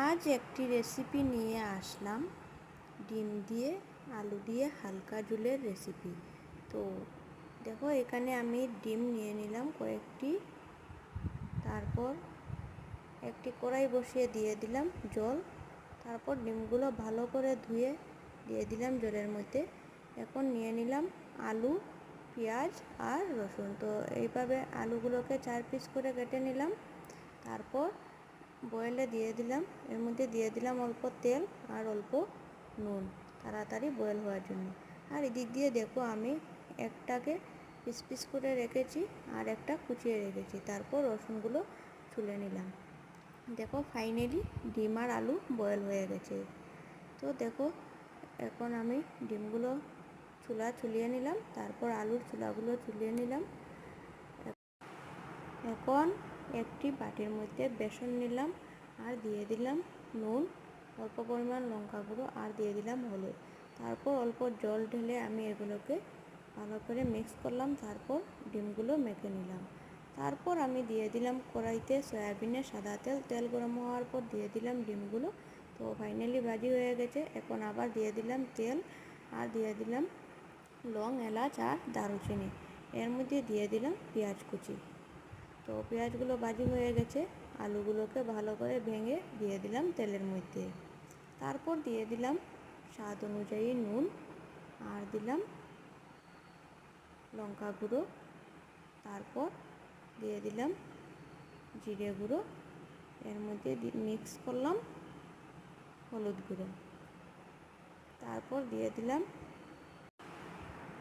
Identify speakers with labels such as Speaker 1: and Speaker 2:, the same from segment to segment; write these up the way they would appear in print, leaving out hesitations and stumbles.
Speaker 1: আজ একটি রেসিপি নিয়ে আসলাম ডিম দিয়ে আলু দিয়ে হালকা ঝোলের রেসিপি। তো দেখো, এখানে আমি ডিম নিয়ে নিলাম কয়েকটি। তারপর একটি কড়াই বসিয়ে দিয়ে দিলাম জল। তারপর ডিমগুলো ভালো করে ধুয়ে দিয়ে দিলাম জলের মধ্যে। এখন নিয়ে নিলাম আলু, পেঁয়াজ আর রসুন। তো এইভাবে আলুগুলোকে 4 পিস করে কেটে নিলাম। তারপর বয়েলে দিয়ে দিলাম, এর মধ্যে দিয়ে দিলাম অল্প তেল আর অল্প নুন, তাড়াতাড়ি বয়েল হওয়ার জন্য। আর এদিক দিয়ে দেখো, আমি একটাকে পিস পিস করে রেখেছি আর একটা কুচিয়ে রেখেছি। তারপর রসুনগুলো ছুলে নিলাম। দেখো, ফাইনালি ডিম আর আলু বয়েল হয়ে গেছে। তো দেখো, এখন আমি ডিমগুলো ছুলিয়ে নিলাম, তারপর আলুর চুলাগুলো ছুলিয়ে নিলাম। এখন একটি বাটির মধ্যে বেসন নিলাম আর দিয়ে দিলাম নুন, অল্প পরিমাণ লঙ্কা গুঁড়ো আর দিয়ে দিলাম হলুদ। তারপর অল্প জল ঢেলে আমি এগুলোকে ভালো করে মিক্স করলাম। তারপর ডিমগুলো মেখে নিলাম। তারপর আমি দিয়ে দিলাম কড়াইতে সয়াবিনের সাদা তেল। তেল গরম হওয়ার পর দিয়ে দিলাম ডিমগুলো। তো ফাইনালি ভাজি হয়ে গেছে। এখন আবার দিয়ে দিলাম তেল আর দিয়ে দিলাম লং, এলাচ আর দারুচিনি। এর মধ্যে দিয়ে দিলাম পেঁয়াজ কুচি। তো পেঁয়াজগুলো ভাজি হয়ে গেছে। আলুগুলোকে ভালো করে ভেঙে দিয়ে দিলাম তেলের মধ্যে। তারপর দিয়ে দিলাম স্বাদ অনুযায়ী নুন আর দিলাম লঙ্কা গুঁড়ো। তারপর দিয়ে দিলাম জিরে গুঁড়ো। এর মধ্যে মিক্স করলাম হলুদ গুঁড়ো।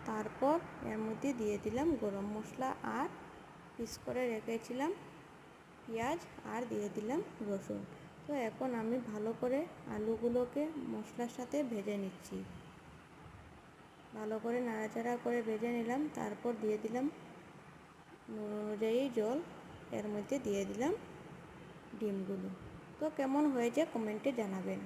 Speaker 1: তারপর এর মধ্যে দিয়ে দিলাম গরম মশলা আর পিস করে রেখেছিলাম পেঁয়াজ আর দিয়ে দিলাম রসুন। তো এখন আমি ভালো করে আলুগুলোকে মশলার সাথে ভেজে নিচ্ছি। ভালো করে নাড়াচাড়া করে ভেজে নিলাম। তারপর দিয়ে দিলাম নুন অনুযায়ী জল। এর মধ্যে দিয়ে দিলাম ডিমগুলো। তো কেমন হয়েছে কমেন্টে জানাবেন।